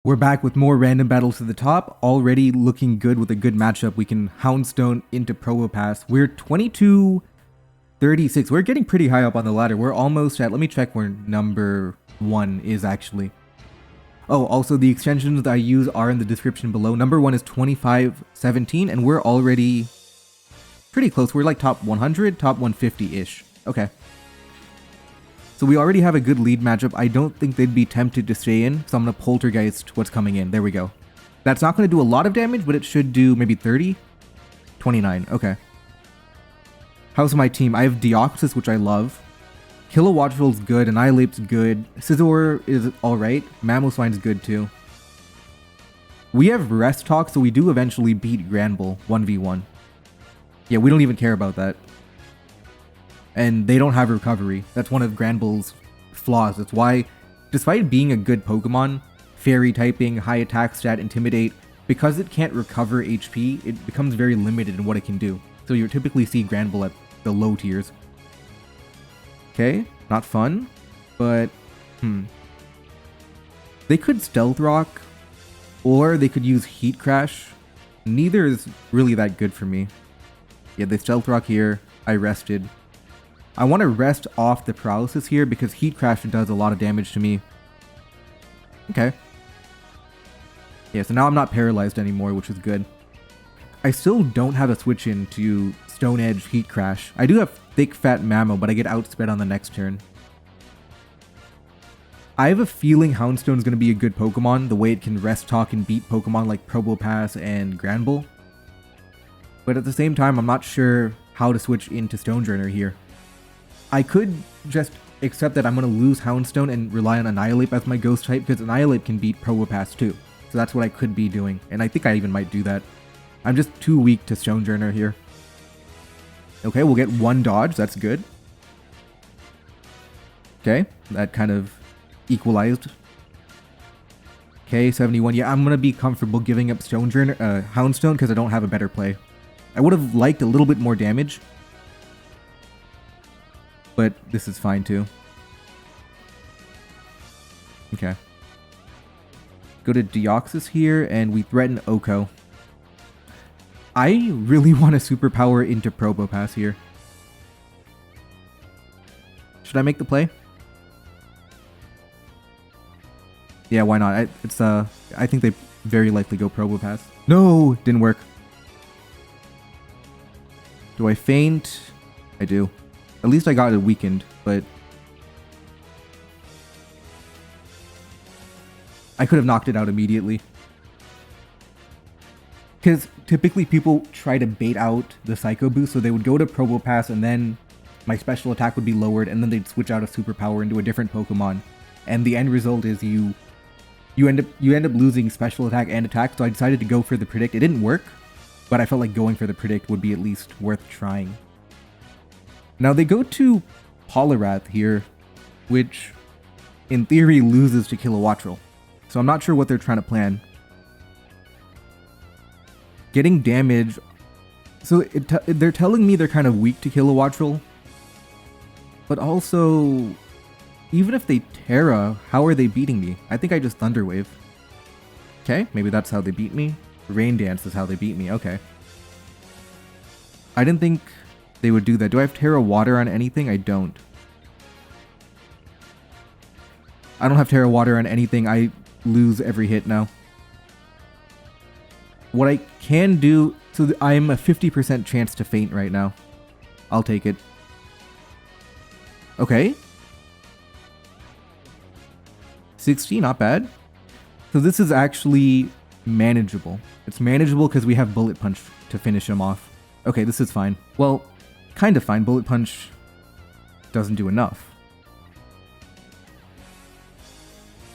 We're back with more random battles to the top. Already looking good with a good matchup. We can Houndstone into Probopass. We're 22-36. We're getting pretty high up on the ladder. We're almost at, let me check where number 1 is actually. Oh, also the extensions that I use are in the description below. Number 1 is 2517 and we're already pretty close. We're like top 100, top 150-ish. Okay. So we already have a good lead matchup. I don't think they'd be tempted to stay in, so I'm going to Poltergeist what's coming in. There we go. That's not going to do a lot of damage, but it should do maybe 30? 29, okay. How's my team? I have Deoxys, which I love. Kilowattrel's good, Annihilate's good. Scizor is alright. Mamoswine's good too. We have Rest Talk, so we do eventually beat Granbull 1v1. Yeah, we don't even care about that. And they don't have recovery. That's one of Granbull's flaws. That's why, despite being a good Pokemon, Fairy typing, high attack stat, Intimidate, because it can't recover HP, it becomes very limited in what it can do. So you typically see Granbull at the low tiers. Okay, not fun, but they could Stealth Rock, or they could use Heat Crash. Neither is really that good for me. Yeah, they Stealth Rock here. I rested. I want to rest off the paralysis here because Heat Crash does a lot of damage to me. Okay. Yeah, so now I'm not paralyzed anymore, which is good. I still don't have a switch in to Stone Edge Heat Crash. I do have Thick Fat Mamo, but I get outsped on the next turn. I have a feeling Houndstone's going to be a good Pokemon, the way it can Rest Talk and beat Pokemon like Probopass and Granbull. But at the same time, I'm not sure how to switch into Stonjourner here. I could just accept that I'm going to lose Houndstone and rely on Annihilate as my Ghost type, because Annihilate can beat Probopass too. So that's what I could be doing, and I think I even might do that. I'm just too weak to Stonjourner here. Okay, we'll get one dodge, that's good. Okay, that kind of equalized. Okay, 71, yeah, I'm going to be comfortable giving up Houndstone because I don't have a better play. I would have liked a little bit more damage, but this is fine too. Okay. Go to Deoxys here, and we threaten Oko. I really want to superpower into Probopass here. Should I make the play? Yeah, why not? I think they very likely go Probopass. No, didn't work. Do I faint? I do. At least I got it weakened, but I could have knocked it out immediately. Because typically people try to bait out the Psycho Boost, so they would go to Probopass and then my special attack would be lowered, and then they'd switch out a superpower into a different Pokemon. And the end result is you end up losing special attack and attack, so I decided to go for the Predict. It didn't work, but I felt like going for the Predict would be at least worth trying. Now they go to Poliwrath here, which in theory loses to Kilowattrel. So I'm not sure what they're trying to plan. Getting damage. So they're telling me they're kind of weak to Kilowattrel. But also, even if they Terra, how are they beating me? I think I just Thunder Wave. Okay, maybe that's how they beat me. Rain Dance is how they beat me, okay. I didn't think they would do that. Do I have Terra Water on anything? I don't. I don't have Terra Water on anything. I lose every hit now. What I can do... So I'm a 50% chance to faint right now. I'll take it. Okay. 60, not bad. So this is actually manageable. It's manageable because we have Bullet Punch to finish him off. Okay, this is fine. Well, kind of fine. Bullet Punch doesn't do enough.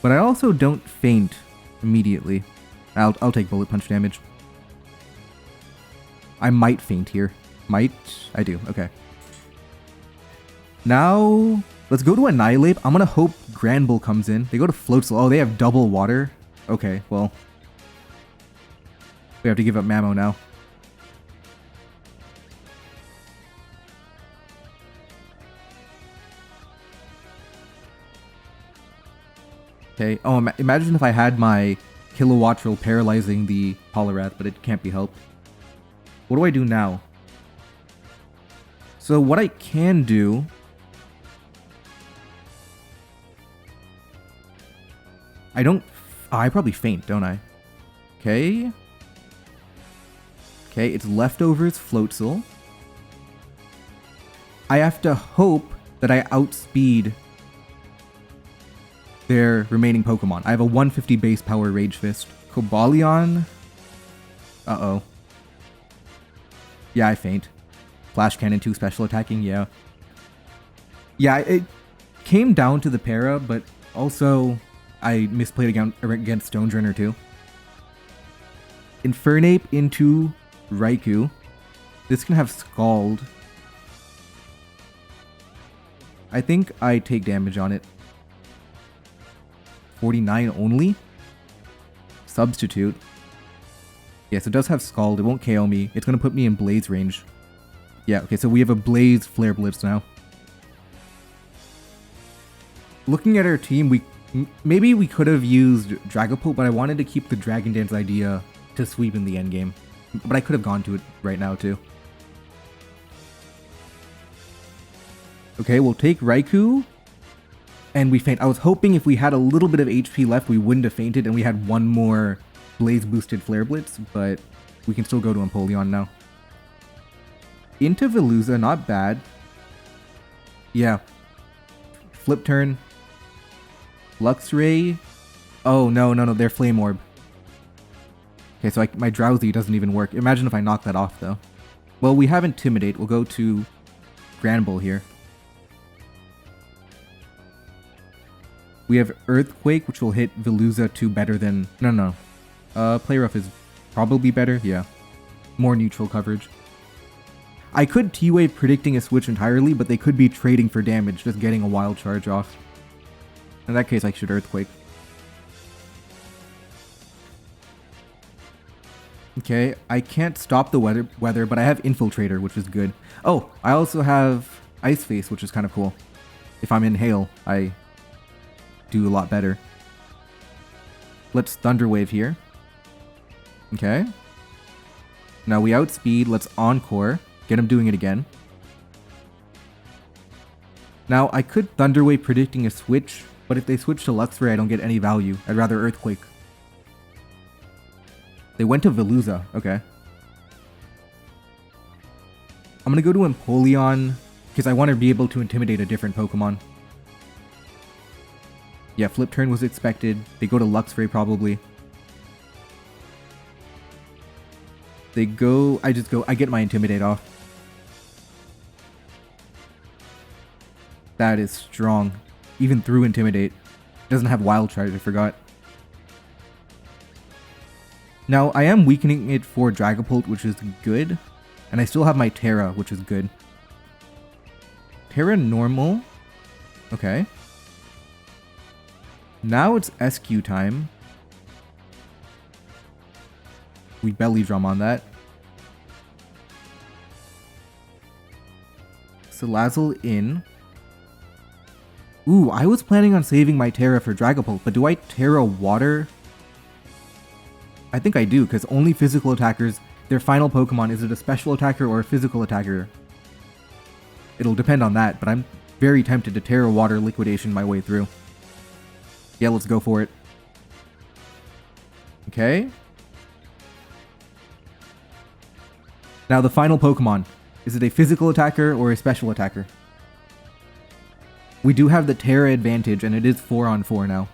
But I also don't faint immediately. I'll take Bullet Punch damage. I might faint here. Might? I do. Okay. Now, let's go to Annihilate. I'm going to hope Granbull comes in. They go to Floatzel. Oh, they have double water. Okay, well. We have to give up Mamo now. Okay. Oh, imagine if I had my Kilowattrel paralyzing the Poliwrath, but it can't be helped. What do I do now? So what I can do... I don't... I probably faint, don't I? Okay. Okay, it's Leftovers Floatzel. I have to hope that I outspeed their remaining Pokemon. I have a 150 base power Rage Fist. Cobalion? Uh-oh. Yeah, I faint. Flash Cannon 2 special attacking, yeah. Yeah, it came down to the para, but also I misplayed against Stone Drainer too. Infernape into Raikou. This can have Scald. I think I take damage on it. 49 only? Substitute. Yes, it does have Scald. It won't KO me. It's going to put me in Blaze range. Yeah, okay, so we have a Blaze Flare Blitz now. Looking at our team, maybe we could have used Dragapult, but I wanted to keep the Dragon Dance idea to sweep in the endgame. But I could have gone to it right now, too. Okay, we'll take Raikou. And we faint. I was hoping if we had a little bit of HP left, we wouldn't have fainted, and we had one more Blaze-boosted Flare Blitz, but we can still go to Empoleon now. Into Veluza, not bad. Yeah. Flip turn. Luxray. Oh, no, they're Flame Orb. Okay, so my Drowsy doesn't even work. Imagine if I knock that off, though. Well, we have Intimidate. We'll go to Granbull here. We have Earthquake, which will hit Veluza 2 better than... No. Play Rough is probably better. Yeah. More neutral coverage. I could T-Wave predicting a switch entirely, but they could be trading for damage, just getting a wild charge off. In that case, I should Earthquake. Okay, I can't stop the weather, but I have Infiltrator, which is good. Oh, I also have Ice Face, which is kind of cool. If I'm in Hail, I do a lot better. Let's Thunder Wave here. Okay. Now we outspeed. Let's Encore. Get him doing it again. Now I could Thunder Wave predicting a switch, but if they switch to Luxray, I don't get any value. I'd rather Earthquake. They went to Veluza. Okay. I'm gonna go to Empoleon because I want to be able to intimidate a different Pokemon. Yeah, Flip Turn was expected. They go to Luxray probably. They go... I get my Intimidate off. That is strong. Even through Intimidate. Doesn't have Wild Charge, I forgot. Now, I am weakening it for Dragapult, which is good. And I still have my Terra, which is good. Terra normal. Okay. Now it's SQ time. We Belly Drum on that. Salazzle in. Ooh, I was planning on saving my Terra for Dragapult, but do I Terra Water? I think I do, because only physical attackers, their final Pokemon, is it a special attacker or a physical attacker? It'll depend on that, but I'm very tempted to Terra Water Liquidation my way through. Yeah, let's go for it. Okay. Now the final Pokemon. Is it a physical attacker or a special attacker? We do have the Terra advantage, and it is 4-on-4 now.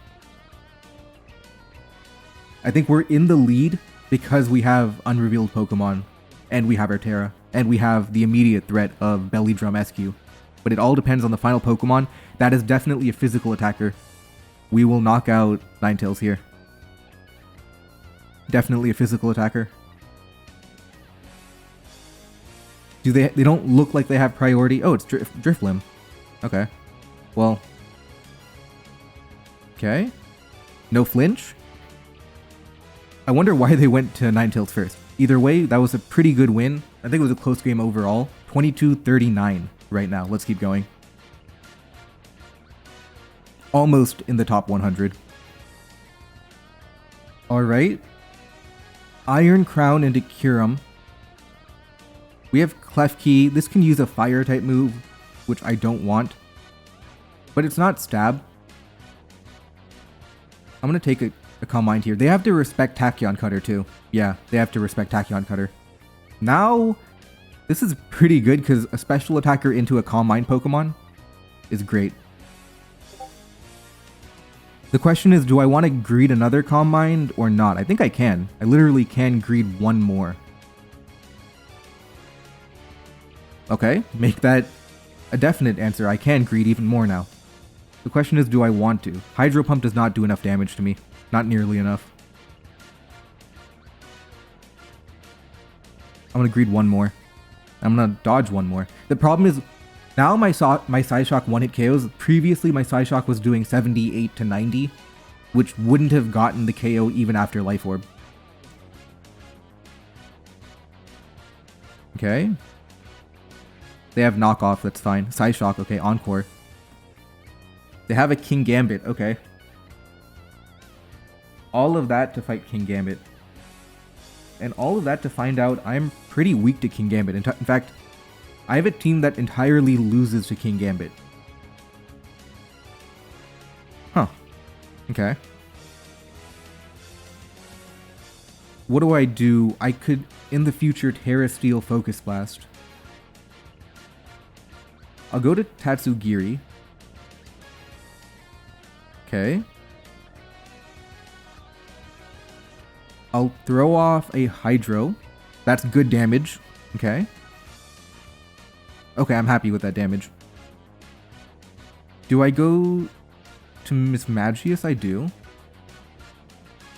I think we're in the lead because we have unrevealed Pokemon, and we have our Terra, and we have the immediate threat of Belly Drum SQ. But it all depends on the final Pokemon. That is definitely a physical attacker. We will knock out Ninetales here. Definitely a physical attacker. They don't look like they have priority. Oh, it's Drifblim. Okay. Well. Okay. No flinch? I wonder why they went to Ninetales first. Either way, that was a pretty good win. I think it was a close game overall. 22-39 right now. Let's keep going. Almost in the top 100. Alright. Iron Crown into Kyurem. We have Clef Key. This can use a fire type move, which I don't want. But it's not stab. I'm gonna take a Calm Mind here. They have to respect Tachyon Cutter too. Yeah, they have to respect Tachyon Cutter. Now, this is pretty good because a special attacker into a Calm Mind Pokemon is great. The question is, do I want to greed another Calm Mind or not? I think I can. I literally can greed one more. Okay, make that a definite answer. I can greed even more now. The question is, do I want to? Hydro Pump does not do enough damage to me. Not nearly enough. I'm gonna greed one more. I'm gonna dodge one more. The problem is, now my Psyshock one-hit KOs. Previously, my Psyshock was doing 78 to 90, which wouldn't have gotten the KO even after Life Orb. Okay. They have knockoff, that's fine. Psyshock, okay, Encore. They have a King Gambit, okay. All of that to fight King Gambit. And all of that to find out I'm pretty weak to King Gambit. In fact, I have a team that entirely loses to King Gambit. Huh. Okay. What do I do? I could, in the future, Terra Steel Focus Blast. I'll go to Tatsugiri. Okay. I'll throw off a Hydro. That's good damage. Okay. Okay, I'm happy with that damage. Do I go to Mismagius? I do.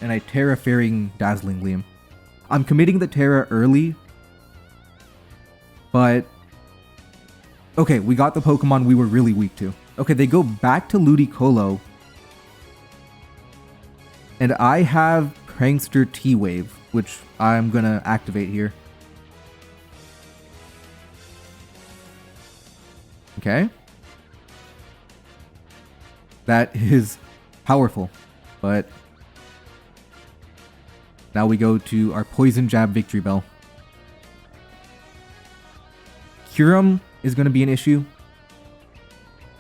And I Terra Fairing Dazzling Gleam. I'm committing the Terra early. But... okay, we got the Pokemon we were really weak to. Okay, they go back to Ludicolo. And I have Prankster T-Wave, which I'm gonna activate here. Okay. That is powerful, but now we go to our Poison Jab Victory Bell. Kyurem is going to be an issue,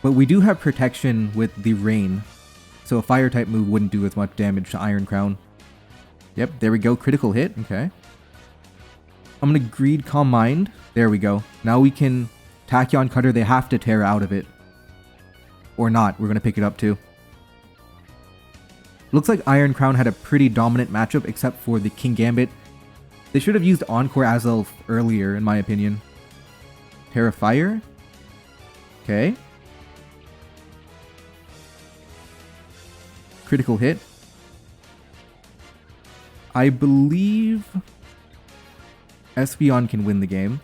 but we do have protection with the Rain, so a fire type move wouldn't do as much damage to Iron Crown. Yep, there we go, critical hit, okay. I'm going to greed Calm Mind, there we go. Now we can Tachyon Cutter, they have to Terra out of it. Or not, we're going to pick it up too. Looks like Iron Crown had a pretty dominant matchup except for the King Gambit. They should have used Encore Azelf earlier, in my opinion. Terra Fire? Okay. Critical hit. I believe Espeon can win the game.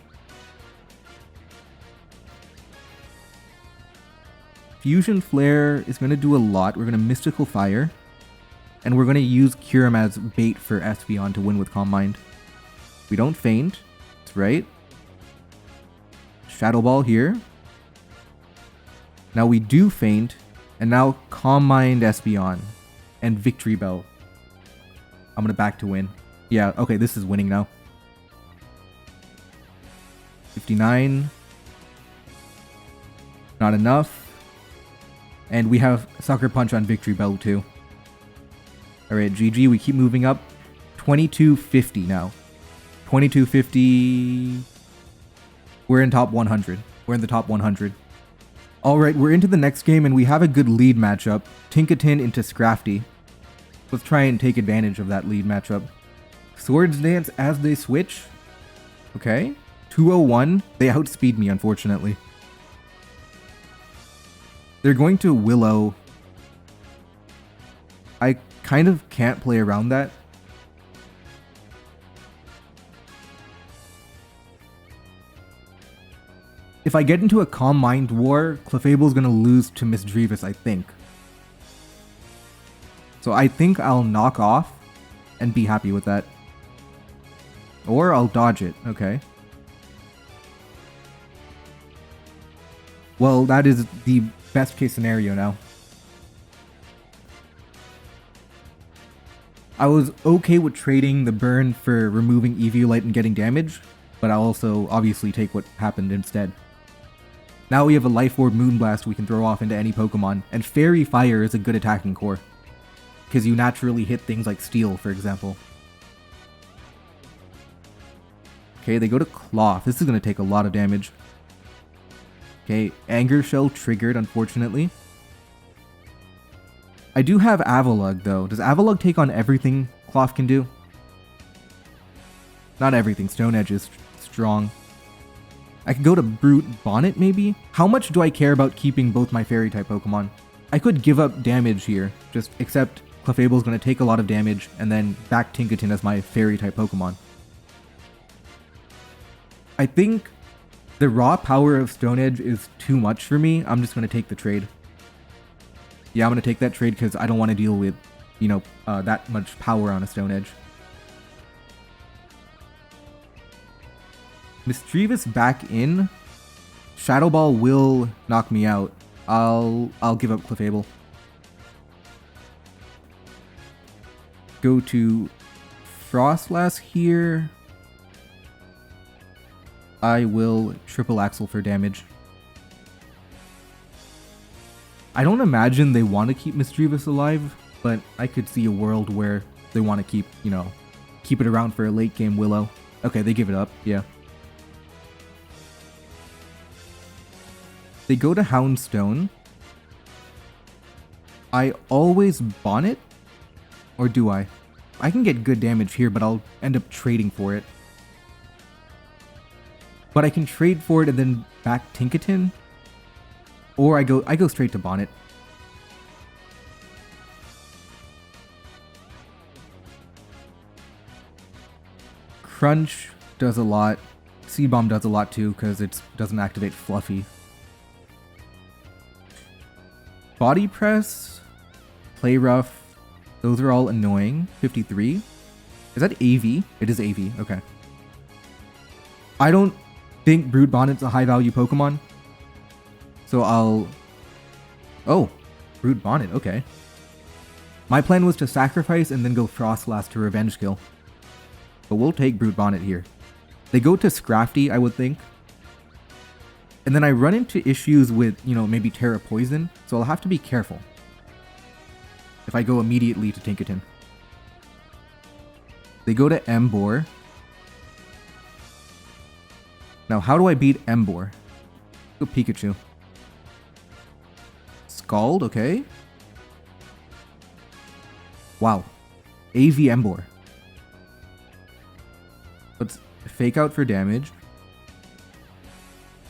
Fusion Flare is going to do a lot. We're going to Mystical Fire. And we're going to use Kyurem as bait for Espeon to win with Calm Mind. We don't faint. That's right. Shadow Ball here. Now we do faint. And now Calm Mind Espeon. And Victory Bell. I'm going to back to win. Yeah, okay, this is winning now. 59. Not enough. And we have Sucker Punch on Victory Bell too. Alright, GG, we keep moving up. 2250 now. 2250. We're in top 100. We're in the top 100. Alright, we're into the next game and we have a good lead matchup. Tinkaton into Scrafty. Let's try and take advantage of that lead matchup. Swords Dance as they switch. Okay. 201. They outspeed me, unfortunately. They're going to Willow. I kind of can't play around that. If I get into a Calm Mind war, Clefable's gonna lose to Miss Drevis, I think. So I think I'll knock off and be happy with that. Or I'll dodge it, okay. Well, that is the best case scenario now. I was okay with trading the burn for removing Eviolite and getting damage, but I'll also obviously take what happened instead. Now we have a Life Orb Moonblast we can throw off into any Pokemon, and Fairy Fire is a good attacking core, because you naturally hit things like Steel, for example. Okay, they go to Cloth. This is going to take a lot of damage. Okay, Anger Shell triggered, unfortunately. I do have Avalugg, though. Does Avalugg take on everything Cloth can do? Not everything. Stone Edge is strong. I could go to Brute Bonnet, maybe? How much do I care about keeping both my Fairy-type Pokemon? I could give up damage here, just accept Clefable is going to take a lot of damage, and then back Tinkaton as my Fairy-type Pokemon. I think the raw power of Stone Edge is too much for me. I'm just going to take the trade. Yeah, I'm going to take that trade because I don't want to deal with, you know, that much power on a Stone Edge. Mischievous back in. Shadow Ball will knock me out. I'll give up Clefable. Go to Frostlass here. I will triple Axle for damage. I don't imagine they want to keep Mischievous alive, but I could see a world where they want to keep, you know, keep it around for a late game Willow. Okay, they give it up, yeah. They go to Houndstone. I always Bonnet? Or do I? I can get good damage here, but I'll end up trading for it. But I can trade for it and then back Tinkaton? Or I go straight to Bonnet. Crunch does a lot. C-Bomb does a lot too, because it doesn't activate Fluffy. Body Press, Play Rough, those are all annoying. 53. Is that AV? It is AV, okay. I don't think Brood Bonnet's a high value Pokemon. So I'll... Oh, Brood Bonnet, okay. My plan was to sacrifice and then go Frostlass to Revenge Kill. But we'll take Brood Bonnet here. They go to Scrafty, I would think. And then I run into issues with, you know, maybe Terra Poison, so I'll have to be careful if I go immediately to Tinkaton. They go to Emboar. Now, how do I beat Emboar? Go Pikachu. Scald, okay. Wow. AV Emboar. Let's fake out for damage.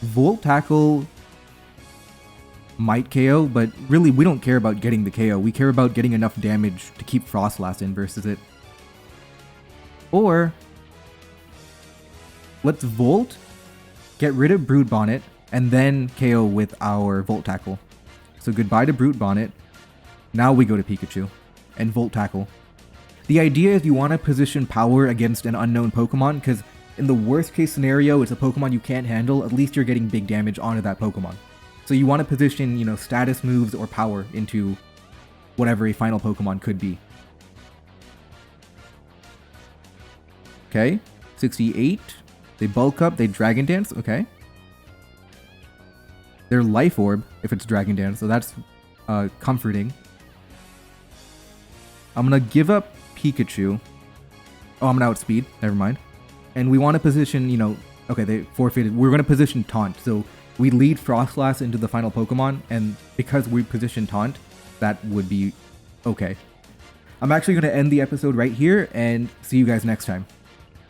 Volt Tackle might KO, but really we don't care about getting the KO. We care about getting enough damage to keep Frostlass in versus it. Or let's Volt, get rid of Brood Bonnet, and then KO with our Volt Tackle. So goodbye to Brood Bonnet. Now we go to Pikachu and Volt Tackle. The idea is you want to position power against an unknown Pokemon, because in the worst case scenario, it's a Pokemon you can't handle, at least you're getting big damage onto that Pokemon. So you want to position, you know, status moves or power into whatever a final Pokemon could be. Okay, 68. They bulk up, they Dragon Dance, okay. They're Life Orb, if it's Dragon Dance, so that's comforting. I'm gonna give up Pikachu. Oh, I'm gonna outspeed, never mind. And we want to position, you know, okay, they forfeited. We're going to position Taunt. So we lead Frostlass into the final Pokemon, and because we position Taunt, that would be okay. I'm actually going to end the episode right here, and see you guys next time.